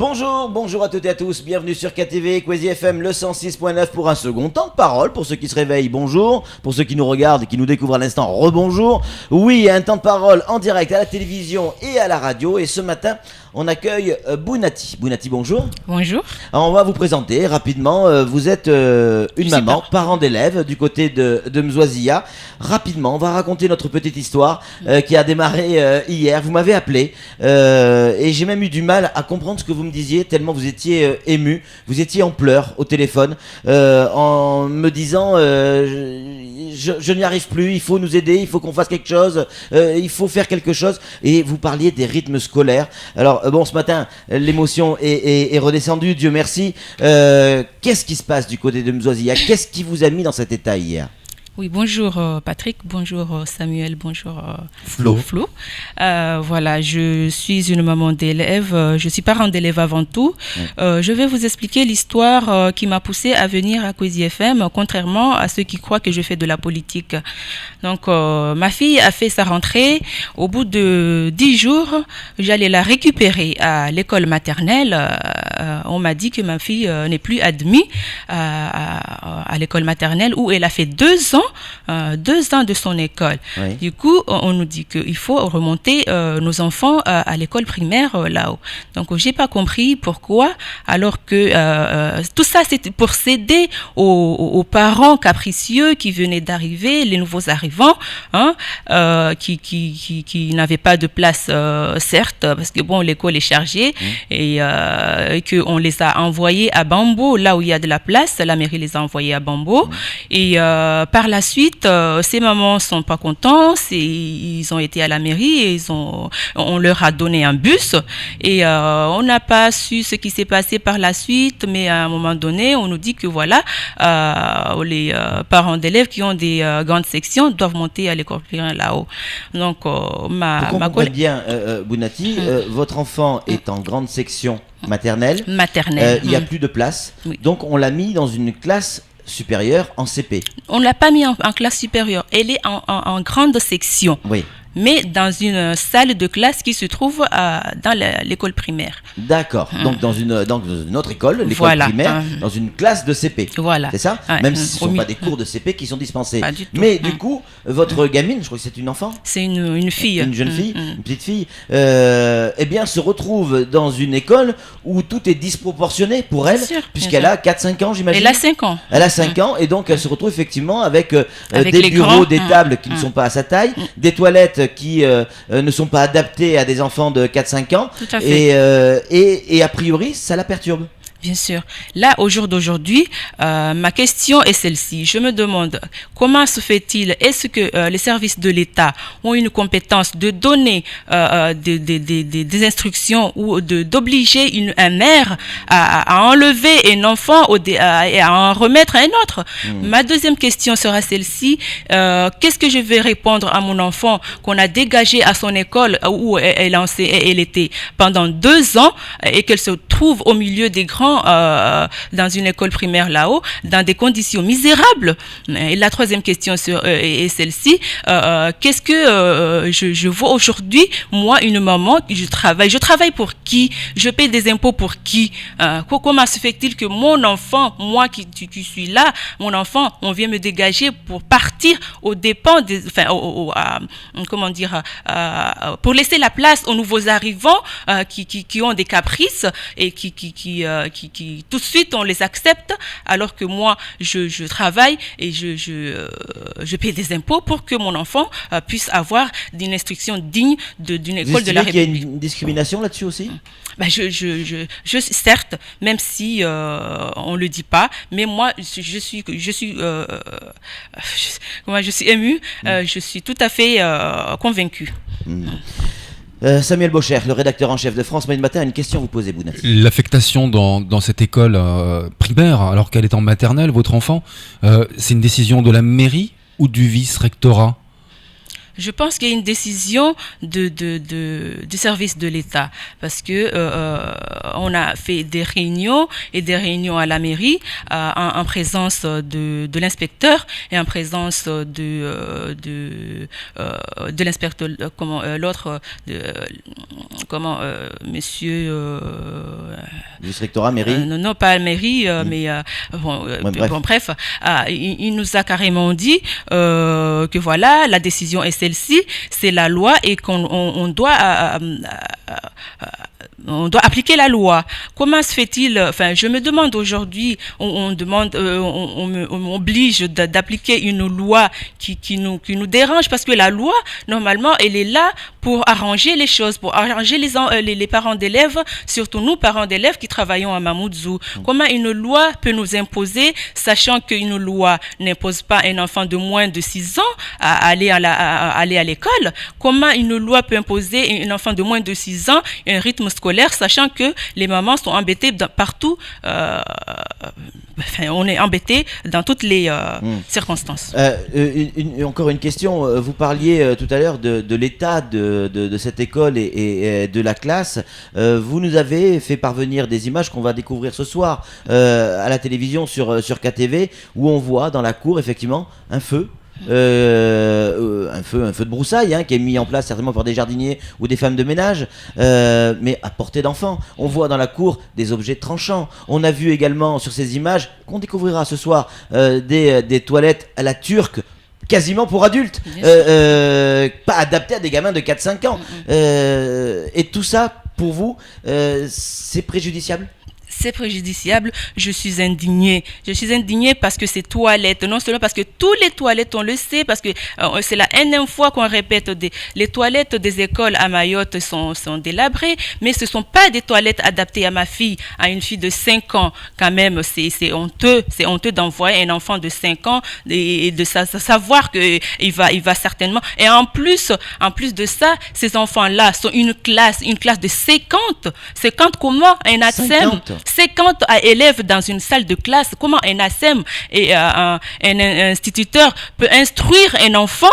Bonjour à toutes et à tous, bienvenue sur KTV, Kwezi FM, le 106.9 pour un second temps de parole. Pour ceux qui se réveillent, bonjour. Pour ceux qui nous regardent et qui nous découvrent à l'instant, rebonjour. Oui, un temps de parole en direct à la télévision et à la radio. Et ce matin, on accueille Bounati. Bounati, bonjour. Bonjour. Alors, on va vous présenter rapidement. Vous êtes une maman, parent d'élèves du côté de Mzouazia. Rapidement, on va raconter notre petite histoire qui a démarré hier. Vous m'avez appelé et j'ai même eu du mal à comprendre ce que vous me disiez tellement vous étiez ému. Vous étiez en pleurs au téléphone en me disant je n'y arrive plus, il faut nous aider, il faut qu'on fasse quelque chose, il faut faire quelque chose. Et vous parliez des rythmes scolaires. Alors bon, ce matin, l'émotion est redescendue, Dieu merci. Qu'est-ce qui se passe du côté de Mzouazia? Qu'est-ce qui vous a mis dans cet état hier? Oui, bonjour Patrick, bonjour Samuel, bonjour Flo. Voilà, je suis une maman d'élève, je suis parent d'élève avant tout. Je vais vous expliquer l'histoire qui m'a poussée à venir à Kwezi FM, contrairement à ceux qui croient que je fais de la politique. Donc, ma fille a fait sa rentrée. Au bout de 10 jours, j'allais la récupérer à l'école maternelle. On m'a dit que ma fille n'est plus admise à l'école maternelle où elle a fait 2 ans de son école. Oui. Du coup, on nous dit qu'il faut remonter nos enfants à l'école primaire là-haut. Donc, j'ai pas compris pourquoi, alors que tout ça, c'était pour céder aux parents capricieux qui venaient d'arriver, les nouveaux arrivants, qui n'avaient pas de place, certes, parce que bon, l'école est chargée et qu'on les a envoyés à Bambo, là où il y a de la place. La mairie les a envoyés à Bambo. Et par la suite, ces mamans sont pas contents. Ils ont été à la mairie et on leur a donné un bus. Et on n'a pas su ce qui s'est passé par la suite, mais à un moment donné, on nous dit que voilà, les parents d'élèves qui ont des grandes sections doivent monter à l'école primaire là-haut. Donc, ma collègue bien, Bounati, votre enfant est en grande section maternelle. Il n'y a plus de place. Oui. Donc, on l'a mis dans une classe supérieure en CP. On ne l'a pas mis en classe supérieure. Elle est en grande section. Oui. Mais dans une salle de classe qui se trouve dans l'école primaire. D'accord. Donc dans une autre école, l'école primaire, dans une classe de CP. Voilà. C'est ça? Même si ce ne sont pas des cours de CP qui sont dispensés. Pas du tout. Mais du coup, votre gamine, je crois que c'est une enfant? C'est une fille. Une jeune fille, une petite fille, eh bien se retrouve dans une école où tout est disproportionné pour elle, puisqu'elle a 4-5 ans, j'imagine. Elle a 5 ans. Elle a 5 ans, et donc elle se retrouve effectivement avec des bureaux, des tables qui ne sont pas à sa taille, des toilettes qui ne sont pas adaptés à des enfants de 4-5 ans. Tout à fait. Et a priori, ça la perturbe. Bien sûr. Là, au jour d'aujourd'hui, ma question est celle-ci. Je me demande comment se fait-il, est-ce que les services de l'État ont une compétence de donner des instructions ou d'obliger un maire à enlever un enfant et à en remettre un autre? Ma deuxième question sera celle-ci. Qu'est-ce que je vais répondre à mon enfant qu'on a dégagé à son école où elle était pendant 2 ans et qu'elle se trouve au milieu des grands dans une école primaire là-haut, dans des conditions misérables? Et la troisième question est celle-ci. Qu'est-ce que je vois aujourd'hui, moi, une maman, je travaille pour qui? Je paie des impôts pour qui? Comment se fait-il que mon enfant, moi qui suis là, mon enfant, on vient me dégager pour partir aux dépens pour laisser la place aux nouveaux arrivants qui ont des caprices et qui tout de suite on les accepte, alors que moi je travaille et je paie des impôts pour que mon enfant puisse avoir une instruction digne d'une école de la République. Il y a une discrimination là-dessus aussi? Certes, même si on le dit pas, mais moi je suis émue, je suis tout à fait convaincue. Samuel Bocher, le rédacteur en chef de France Moyen Matin, a une question à vous poser, Bounati. L'affectation dans cette école primaire, alors qu'elle est en maternelle, votre enfant, c'est une décision de la mairie ou du vice-rectorat? Je pense qu'il y a une décision du service de l'État parce que on a fait des réunions à la mairie en présence de l'inspecteur et en présence de l'inspecteur monsieur Vice-rectorat, mairie. Non, pas la mairie, mais bref, il nous a carrément dit que voilà, la décision est celle-ci, c'est la loi et qu'on doit appliquer la loi. Comment se fait-il? Enfin, je me demande aujourd'hui, on m'oblige d'appliquer une loi qui nous dérange parce que la loi, normalement, elle est là pour arranger les choses, pour arranger les parents d'élèves, surtout nous, parents d'élèves qui travaillons à Mamoudzou. Comment une loi peut nous imposer, sachant qu'une loi n'impose pas un enfant de moins de 6 ans à aller à l'école? Comment une loi peut imposer un enfant de moins de 6 ans un rythme scolaire, sachant que les mamans sont embêtées partout, on est embêtés dans toutes les circonstances. Encore une question, vous parliez tout à l'heure de l'état de cette école et de la classe. Vous nous avez fait parvenir des images qu'on va découvrir ce soir à la télévision sur KTV, où on voit dans la cour effectivement un feu. Un feu de broussailles qui est mis en place certainement par des jardiniers ou des femmes de ménage, mais à portée d'enfant. On voit dans la cour des objets tranchants. On a vu également sur ces images qu'on découvrira ce soir des toilettes à la turque, quasiment pour adultes, pas adaptées à des gamins de 4-5 ans. Et tout ça, pour vous, c'est préjudiciable ? C'est préjudiciable, je suis indignée parce que ces toilettes, non seulement parce que tous les toilettes, on le sait, parce que c'est la énième fois qu'on répète, les toilettes des écoles à Mayotte sont délabrées, mais ce ne sont pas des toilettes adaptées à ma fille, à une fille de 5 ans, quand même, c'est honteux d'envoyer un enfant de 5 ans et de savoir qu'il va certainement, et en plus de ça, ces enfants-là sont une classe de 50 comment un ATSEM 50 élèves dans une salle de classe, comment un ASEM et un instituteur peut instruire un enfant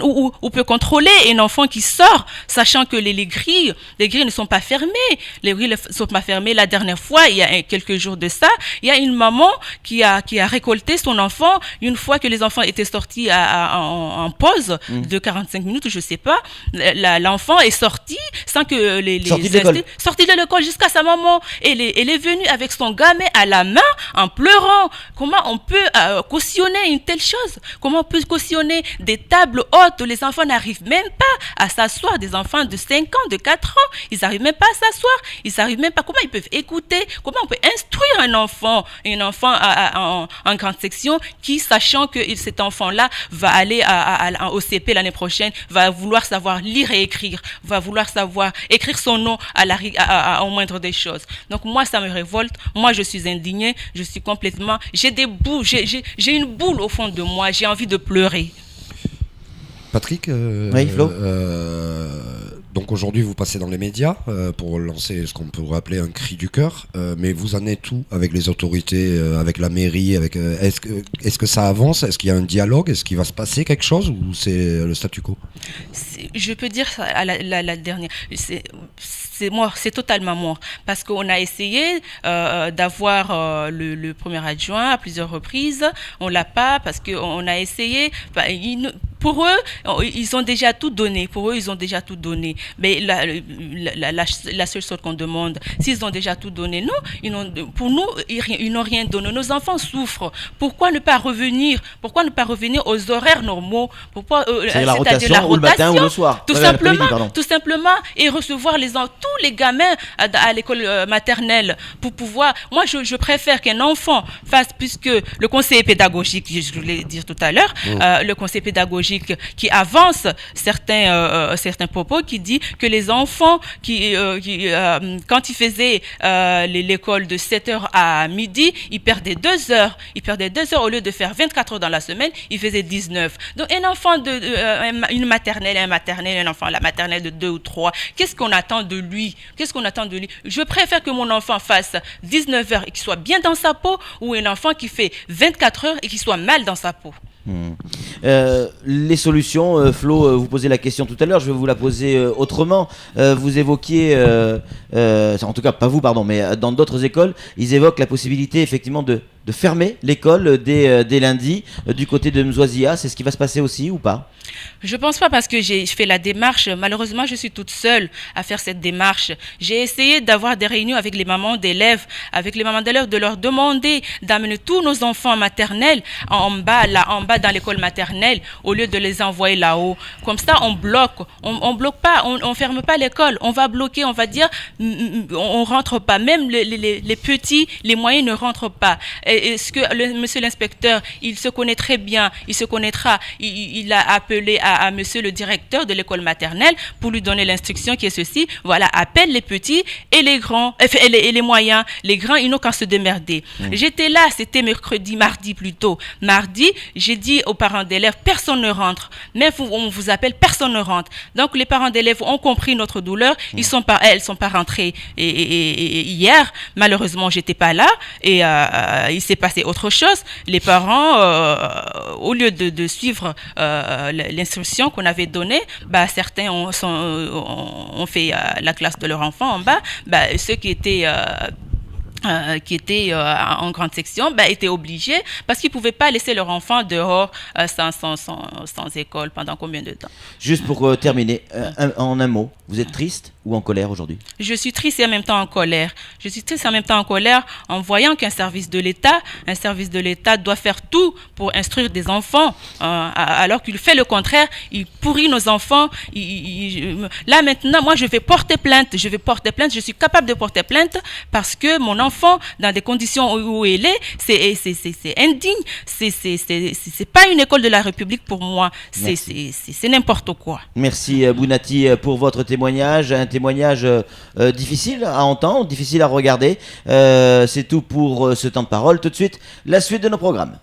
ou peut contrôler un enfant qui sort, sachant que les grilles ne sont pas fermées. Les grilles ne sont pas fermées. La dernière fois, il y a quelques jours de ça, il y a une maman qui a récolté son enfant une fois que les enfants étaient sortis en pause de 45 minutes, je sais pas. L'enfant est sorti sans que sorti de l'école jusqu'à sa maman. Elle est venue avec son gamin à la main en pleurant. Comment on peut cautionner une telle chose? Comment on peut cautionner des tables hautes où les enfants n'arrivent même pas à s'asseoir? Des enfants de 5 ans, de 4 ans, ils n'arrivent même pas à s'asseoir. Ils n'arrivent même pas. Comment ils peuvent écouter? Comment on peut instruire un enfant en grande section qui, sachant que cet enfant-là va aller au CP l'année prochaine, va vouloir savoir lire et écrire, va vouloir savoir écrire son nom au moindre des choses. Donc moi, ça me révolte. Moi, je suis indignée. Je suis complètement... J'ai une boule au fond de moi. J'ai envie de pleurer. Patrick, oui, Flo. Donc aujourd'hui vous passez dans les médias pour lancer ce qu'on pourrait appeler un cri du cœur, mais vous en êtes où avec les autorités, avec la mairie, est-ce que ça avance? Est-ce qu'il y a un dialogue? Est-ce qu'il va se passer quelque chose ou c'est le statu quo? Je peux dire ça à la dernière. C'est mort, c'est totalement mort. Parce qu'on a essayé d'avoir le premier adjoint à plusieurs reprises. On l'a pas parce qu'on a essayé. Pour eux, ils ont déjà tout donné. Mais la seule chose qu'on demande, s'ils ont déjà tout donné, non, pour nous, ils n'ont rien donné. Nos enfants souffrent. Pourquoi ne pas revenir aux horaires normaux? C'est-à-dire la rotation, ou le matin ou le soir. Tout simplement, et recevoir tous les gamins à l'école maternelle pour pouvoir. Moi, je préfère qu'un enfant fasse, puisque le conseiller pédagogique, je voulais dire tout à l'heure, le conseiller pédagogique qui avance certains propos, qui dit que les enfants quand ils faisaient l'école de 7h à midi, ils perdaient 2 heures. Au lieu de faire 24 heures dans la semaine, ils faisaient 19. Donc un enfant une maternelle, un enfant à la maternelle de 2 ou 3, qu'est-ce qu'on attend de lui? Je préfère que mon enfant fasse 19 heures et qu'il soit bien dans sa peau, ou un enfant qui fait 24 heures et qui soit mal dans sa peau. Les solutions, Flo, vous posez la question tout à l'heure, je vais vous la poser autrement. Vous évoquiez, en tout cas pas vous, pardon, mais dans d'autres écoles, ils évoquent la possibilité effectivement de fermer l'école dès lundi du côté de Mzoisia. C'est ce qui va se passer aussi ou pas? Je pense pas parce que j'ai fait la démarche. Malheureusement, je suis toute seule à faire cette démarche. J'ai essayé d'avoir des réunions avec les mamans d'élèves, de leur demander d'amener tous nos enfants maternels en bas dans l'école maternelle au lieu de les envoyer là-haut. Comme ça, on bloque pas, on ferme pas l'école. On va bloquer, on va dire, on rentre pas. Même les petits, les moyens ne rentrent pas. Est-ce que monsieur l'inspecteur, il se connaît très bien, il se connaîtra, il a appelé à monsieur le directeur de l'école maternelle pour lui donner l'instruction qui est ceci, voilà, appelle les petits et les grands, et les moyens. Les grands, ils n'ont qu'à se démerder. J'étais là, c'était mardi plutôt. Mardi, j'ai dit aux parents d'élèves, personne ne rentre. Même on vous appelle, personne ne rentre. Donc les parents d'élèves ont compris notre douleur, elles sont pas rentrées et hier, malheureusement, j'étais pas là et il s'est passé autre chose. Les parents, au lieu de suivre l'instruction qu'on avait donnée, certains ont fait la classe de leur enfant en bas. Ceux qui étaient en grande section étaient obligés parce qu'ils ne pouvaient pas laisser leur enfant dehors sans école pendant combien de temps. Juste pour terminer, en un mot, vous êtes triste ou en colère aujourd'hui? Je suis triste et en même temps en colère. Je suis triste et en même temps en colère en voyant qu'un service de l'État doit faire tout pour instruire des enfants alors qu'il fait le contraire, il pourrit nos enfants. Là maintenant, moi je vais porter plainte, je suis capable de porter plainte parce que mon enfant, dans des conditions où il est, c'est indigne, c'est pas une école de la République pour moi, c'est n'importe quoi. Merci Bounati pour votre témoignage, un témoignage difficile à entendre, difficile à regarder. C'est tout pour ce temps de parole. Tout de suite, la suite de nos programmes.